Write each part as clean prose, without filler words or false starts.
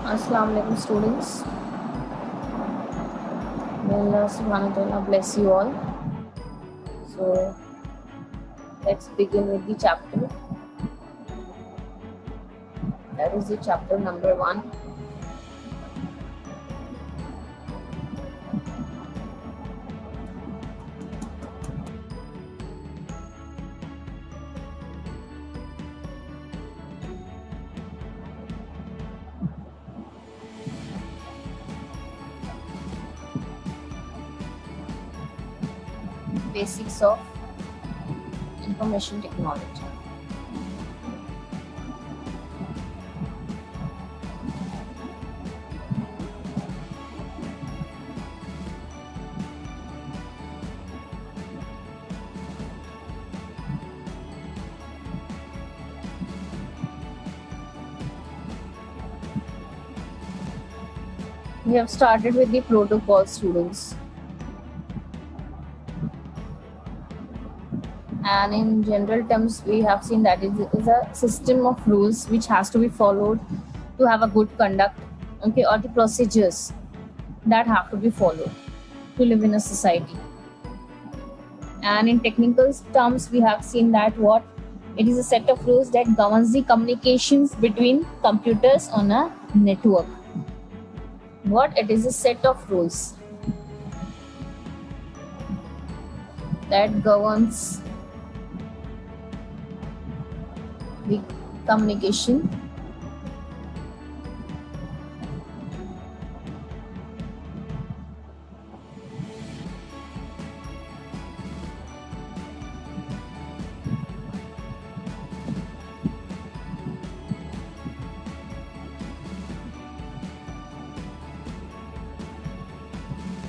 Assalamu alaikum students. May Allah subhanahu wa ta'ala bless you all. So let's begin with the chapter. That is the chapter number 1. Basics of information technology. We have started with the protocol, students. And in general terms, we have seen that it is a system of rules which has to be followed to have a good conduct, okay, or the procedures that have to be followed to live in a society. And in technical terms, we have seen that what it is a set of rules that governs the communications between computers on a network. What it is a set of rules that governs the communication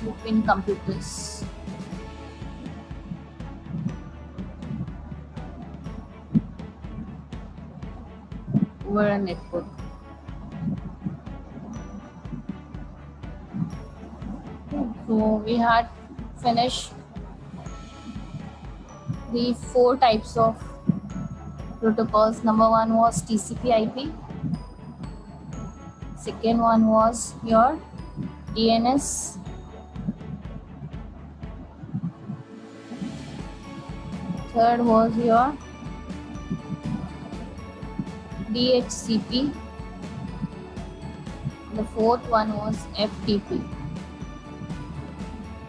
between computers. Over a network. So we had finished the 4 types of protocols. Number 1 was TCP/IP. Second one was your DNS. Third was your DHCP. The fourth one was FTP.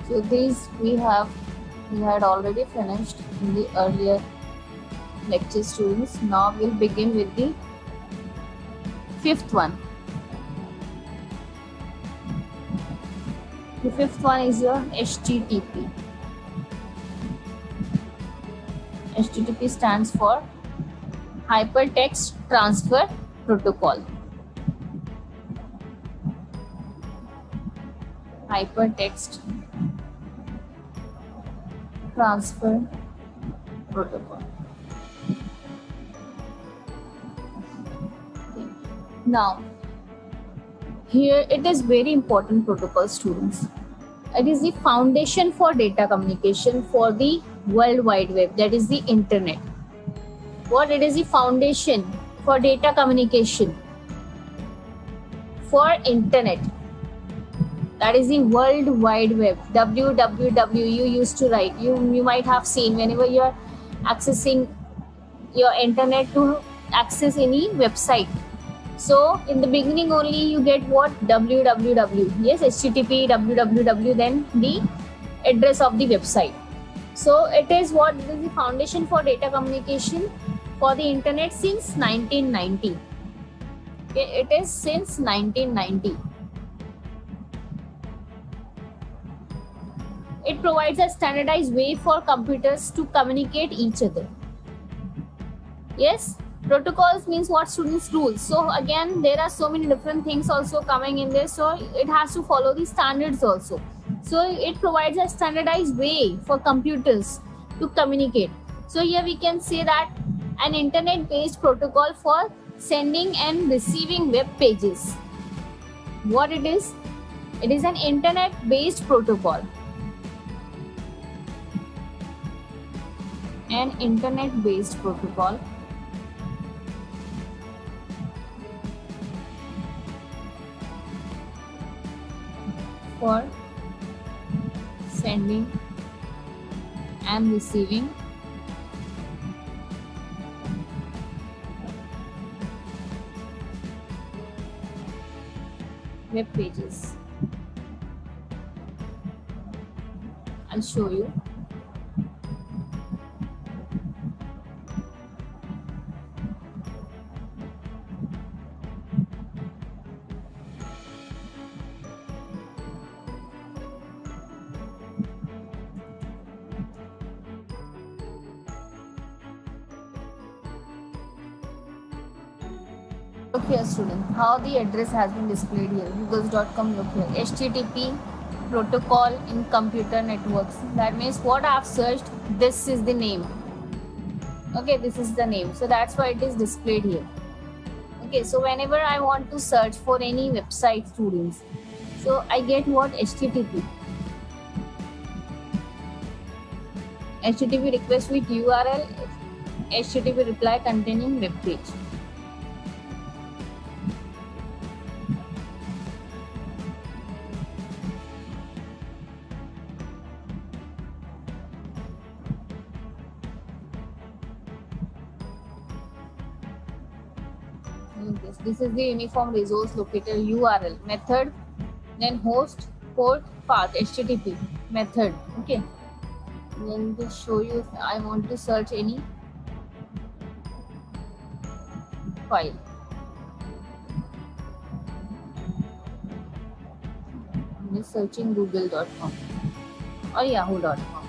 So these we had already finished in the earlier lecture, students. Now we'll begin with the 5th one. The 5th one is your HTTP. HTTP stands for Hypertext Transfer Protocol. Hypertext Transfer Protocol. Okay. Now, here it is very important protocol, students. It is the foundation for data communication for the World Wide Web, that is the internet. What it is the foundation for data communication for internet, that is the World Wide Web. www you used to write, you might have seen whenever you are accessing your internet to access any website. So in the beginning only you get what? www. Yes, HTTP, www, then the address of the website. So it is what? It is the foundation for data communication for the internet since 1990. Okay, it is since 1990. It provides a standardized way for computers to communicate each other. Yes, protocols means what, students? Rules. So again, there are so many different things also coming in this. So it has to follow the standards also. So it provides a standardized way for computers to communicate. So here we can say that an internet-based protocol for sending and receiving web pages. What it is? It is an internet-based protocol. An internet-based protocol and receiving web pages. I'll show you. Look here student, how the address has been displayed here. Googles.com, look here. HTTP protocol in computer networks. That means what I have searched, this is the name. Okay, this is the name. So that's why it is displayed here. Okay, so whenever I want to search for any website students, so I get what? HTTP. HTTP request with URL, HTTP reply containing web page. This is the uniform resource locator URL method, then host, port, path, HTTP method. Okay, then to show you if I want to search any file. I'm just searching google.com or yahoo.com.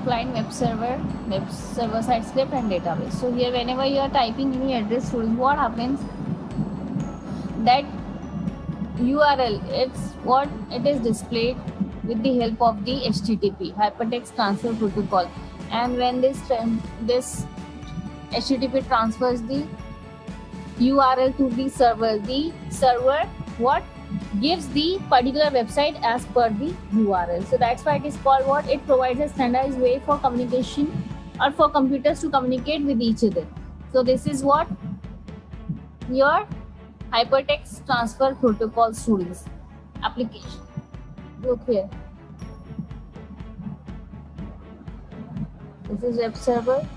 Client, web server side script and database. So here whenever you are typing any address, what happens, that URL, it's what it is displayed with the help of the HTTP, hypertext transfer protocol. And when this HTTP transfers the URL to the server what gives the particular website as per the URL. So that's why it is called what? It provides a standardized way for communication or for computers to communicate with each other. So this is what your hypertext transfer protocol students application. Look here. This is web server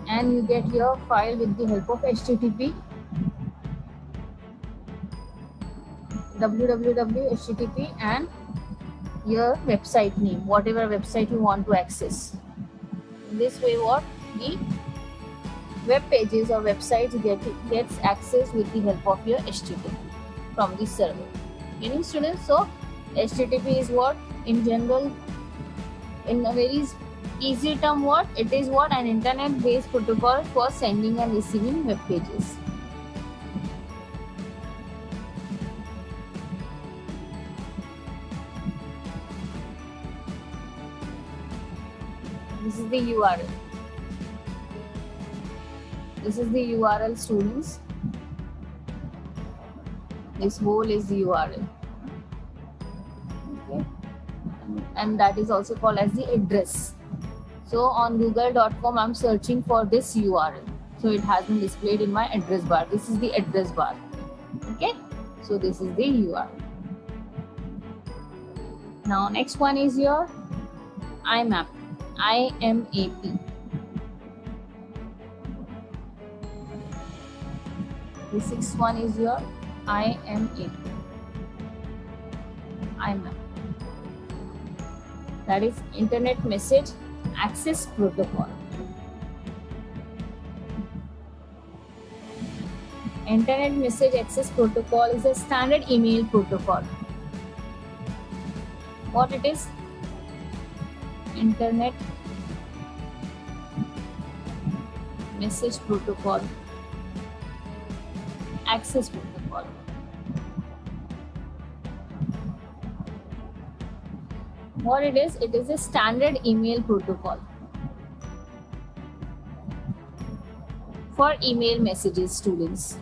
and you get your file with the help of HTTP. www, HTTP and your website name, whatever website you want to access. In this way what? The web pages or websites gets access with the help of your HTTP from the server. Any students? So HTTP is what? In general, in a very easy term, what? It is what? An internet based protocol for sending and receiving web pages. This is the URL. This is the URL students. This whole is the URL. Okay. And that is also called as the address. So on google.com I'm searching for this URL. So it has been displayed in my address bar. This is the address bar. Okay. So this is the URL. Now next one is your IMAP. IMAP. The sixth one is your IMAP. IMAP. That is Internet Message Access Protocol. Internet Message Access Protocol is a standard email protocol. What it is? Internet Message Protocol, Access Protocol. What it is? It is a standard email protocol for email messages, students.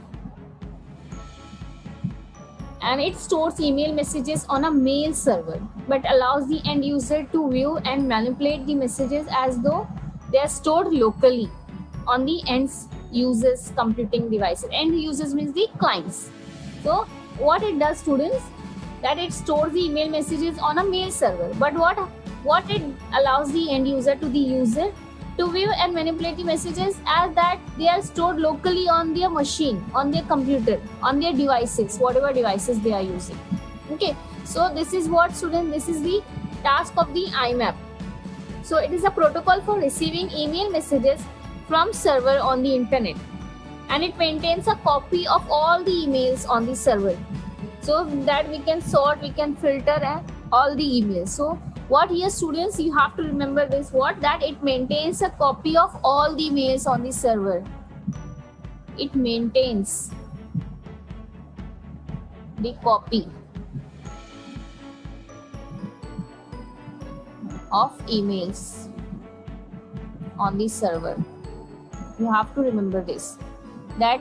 And it stores email messages on a mail server, but allows the end user to view and manipulate the messages as though they are stored locally on the end users' computing devices. End users means the clients. So what it does, students, that it stores the email messages on a mail server, but what it allows the end user to view and manipulate the messages as that they are stored locally on their machine, on their computer, on their devices, whatever devices they are using. Okay, so this is what, students, this is the task of the IMAP. So it is a protocol for receiving email messages from server on the internet, and it maintains a copy of all the emails on the server, so that we can sort, we can filter all the emails. So what here, students, you have to remember this, what, that it maintains a copy of all the emails on the server. It maintains the copy of emails on the server. You have to remember this, that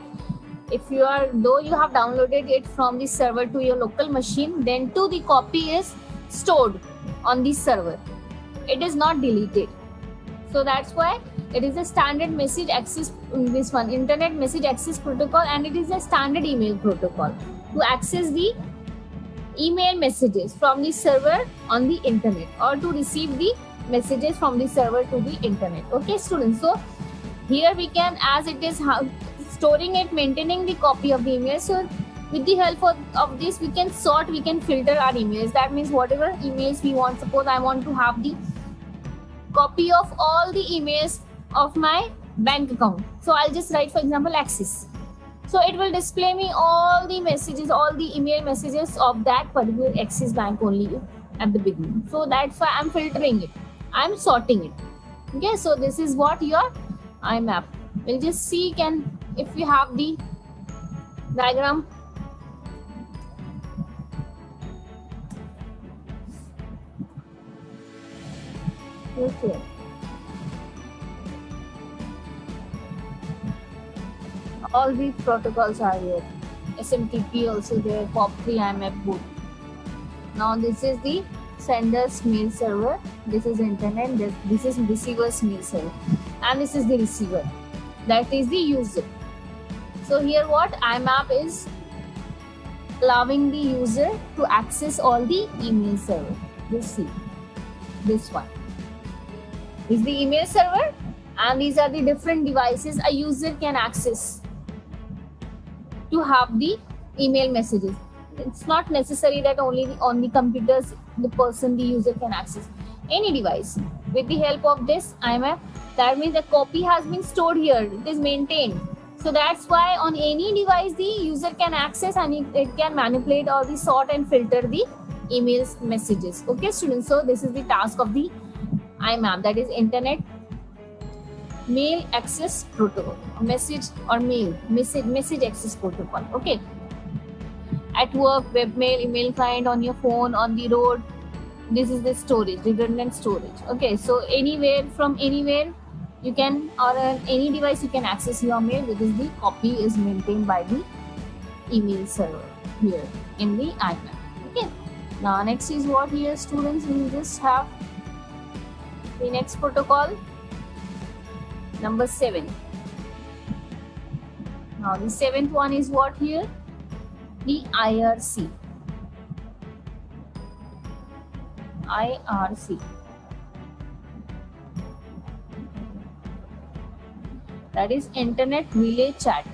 if you are, though you have downloaded it from the server to your local machine, then too the copy is stored on the server. It is not deleted. So that's why it is a standard message access, this one, Internet Message Access Protocol, and it is a standard email protocol to access the email messages from the server on the internet, or to receive the messages from the server to the internet. Okay, students, so here we can, as it is storing it, maintaining the copy of the email, so with the help of this, we can sort, we can filter our emails. That means whatever emails we want, suppose I want to have the copy of all the emails of my bank account. So I'll just write, for example, Axis. So it will display me all the messages, all the email messages of that particular Axis Bank only at the beginning. So that's why I'm filtering it. I'm sorting it. Okay, so this is what your IMAP. We'll just see, if we have the diagram. Okay. All these protocols are here. SMTP also there, POP3, IMAP both. Now this is the sender's mail server. This is internet. This is receiver's mail server, and this is the receiver. That is the user. So here what IMAP is allowing the user to access all the email server. You see, this one is the email server, and these are the different devices a user can access to have the email messages. It's not necessary that only on the computers the user can access. Any device with the help of this IMAP, that means the copy has been stored here, it is maintained. So that's why on any device the user can access, and it can manipulate or the sort and filter the emails messages. Okay, students, so this is the task of the IMAP, that is Internet Mail Access Protocol, message access protocol. Okay, at work, webmail, email client, on your phone, on the road. This is the storage, redundant storage. Okay, so anywhere, from anywhere you can, or any device you can access your mail, because the copy is maintained by the email server here in the IMAP. Okay, now next is what here, students, we just have the next protocol, number 7. Now the 7th one is what here? The IRC. That is Internet Relay Chat.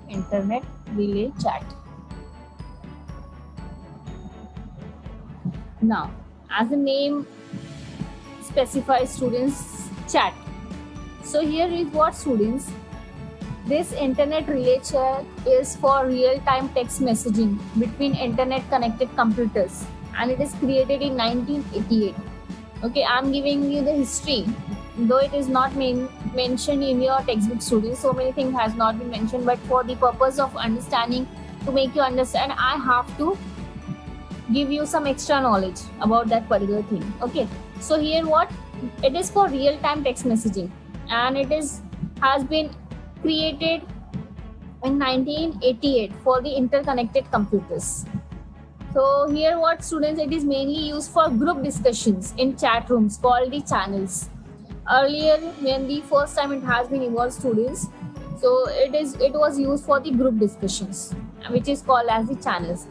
Internet relay chat. Now, as the name specifies, students chat. So here is what, students. This internet relay chat is for real-time text messaging between internet-connected computers, and it is created in 1988. Okay, I'm giving you the history, though it is not mentioned in your textbook, students. So many things has not been mentioned, but for the purpose of understanding, to make you understand, I have to give you some extra knowledge about that particular thing. Okay, so here what, it is for real-time text messaging, and it has been created in 1988 for the interconnected computers. So here what, students, it is mainly used for group discussions in chat rooms called the channels. Earlier, when the first time it has been evolved, students, so it was used for the group discussions, which is called as the channels.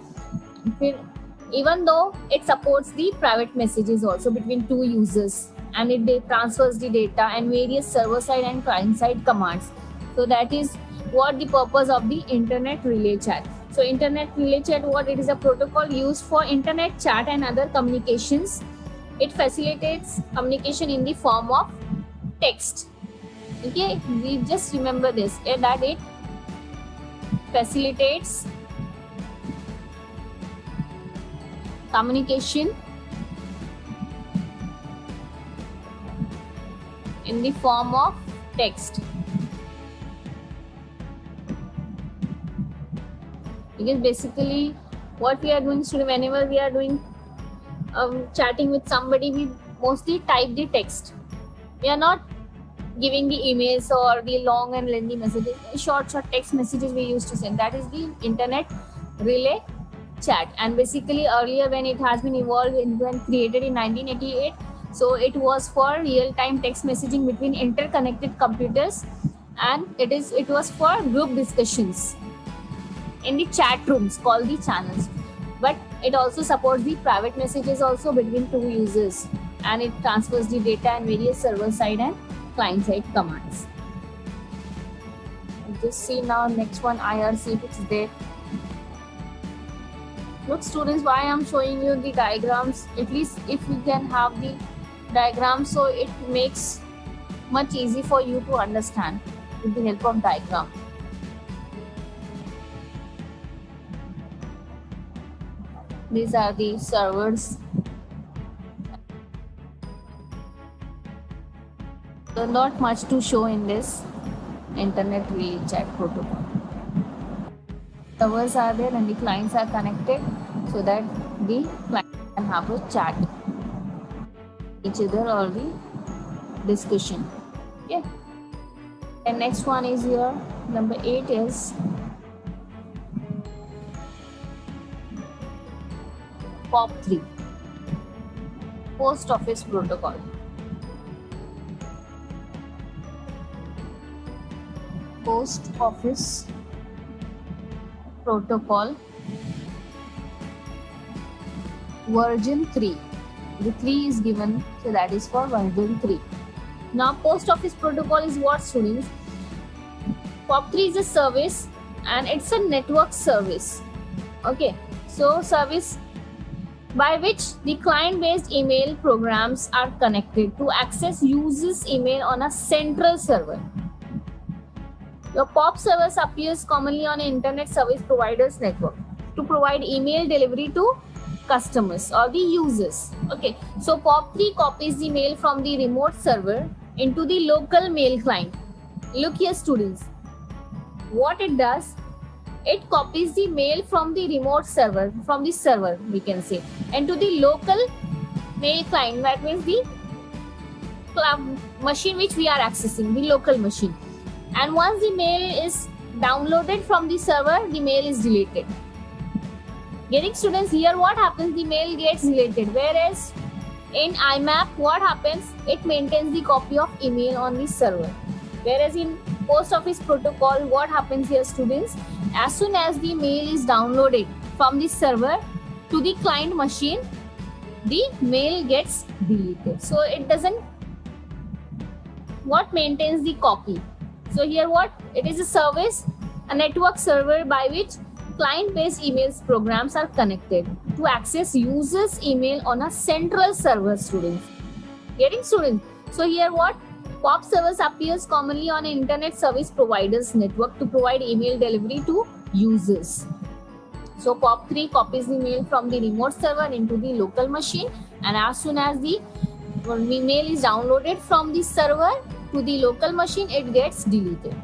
Even though it supports the private messages also between two users, and it transfers the data and various server-side and client-side commands. So that is what the purpose of the internet relay chat. So internet relay chat, what, it is a protocol used for internet chat and other communications. It facilitates communication in the form of text. Okay, we just remember this, that it facilitates communication in the form of text. Because basically what we are doing, student, whenever we are doing chatting with somebody, we mostly type the text. We are not giving the emails or the long and lengthy messages. Short text messages we used to send. That is the internet relay chat. And basically earlier, when it has been evolved when created in 1988, so it was for real-time text messaging between interconnected computers, and it was for group discussions in the chat rooms called the channels. But it also supports the private messages also between two users, and it transfers the data and various server-side and client-side commands. Just see now next one, IRC, if it's there. Look, students, why I'm showing you the diagrams, at least if we can have the diagrams, so it makes much easy for you to understand with the help of diagram. These are the servers. So not much to show in this internet relay chat protocol. Servers are there and the clients are connected so that the client can have a chat each other or the discussion. Okay. And next one is here, number 8 is POP3, Post Office Protocol. Post Office Protocol version 3. The 3 is given, so that is for version 3. Now, Post Office Protocol is what, students? POP3 is a service and it's a network service. Okay, so service by which the client-based email programs are connected to access users' email on a central server. Your POP service appears commonly on an internet service provider's network to provide email delivery to customers or the users. Okay, so POP3 copies the mail from the remote server into the local mail client. Look here, students. What it does, it copies the mail from the remote server, from the server we can say, into the local mail client. That means the machine which we are accessing, the local machine. And once the mail is downloaded from the server, the mail is deleted. Getting, students, here what happens, the mail gets deleted. Whereas in IMAP, what happens, it maintains the copy of email on the server. Whereas in Post Office Protocol, what happens here, students, as soon as the mail is downloaded from the server to the client machine, the mail gets deleted. So it doesn't what maintains the copy. So here what, it is a service A network server by which client-based emails programs are connected to access users' email on a central server, students. Getting, students? So here what? POP servers appears commonly on an internet service provider's network to provide email delivery to users. So POP3 copies the mail from the remote server into the local machine, and as soon as the email is downloaded from the server to the local machine, it gets deleted.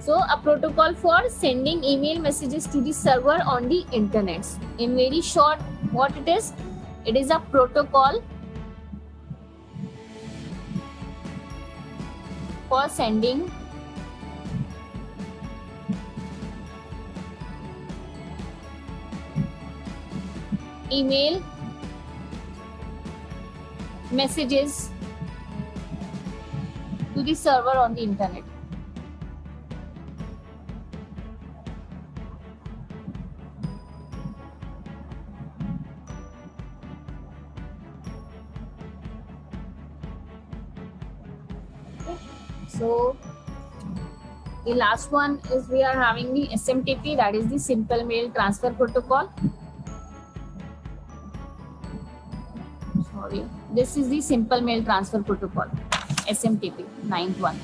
So a protocol for sending email messages to the server on the internet. In very short, what it is? It is a protocol for sending email messages to the server on the internet. So the last one is we are having the SMTP, that is the Simple Mail Transfer Protocol. Sorry, this is the Simple Mail Transfer Protocol, SMTP, 9th one.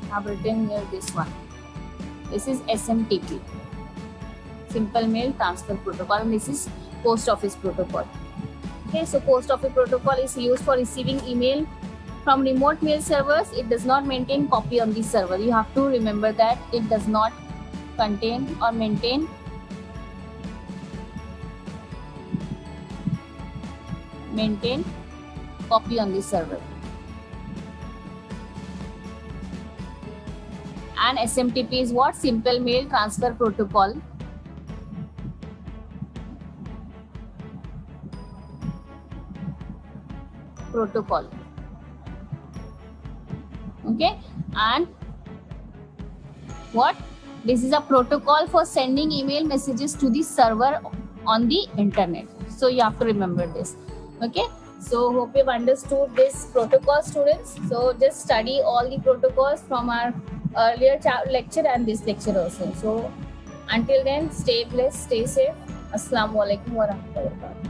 I have written here this one. This is SMTP, Simple Mail Transfer Protocol, and this is Post Office Protocol. Okay, so Post Office Protocol is used for receiving email from remote mail servers. It does not maintain copy on the server. You have to remember that it does not contain or maintain copy on the server. And SMTP is what? Simple Mail Transfer Protocol. Okay, and what? This is a protocol for sending email messages to the server on the internet. So you have to remember this. Okay, so hope you've understood this protocol, students. So just study all the protocols from our earlier lecture and this lecture also. So until then, stay blessed, stay safe. Assalamu alaikum wa rahmatullahi wa barakatuh.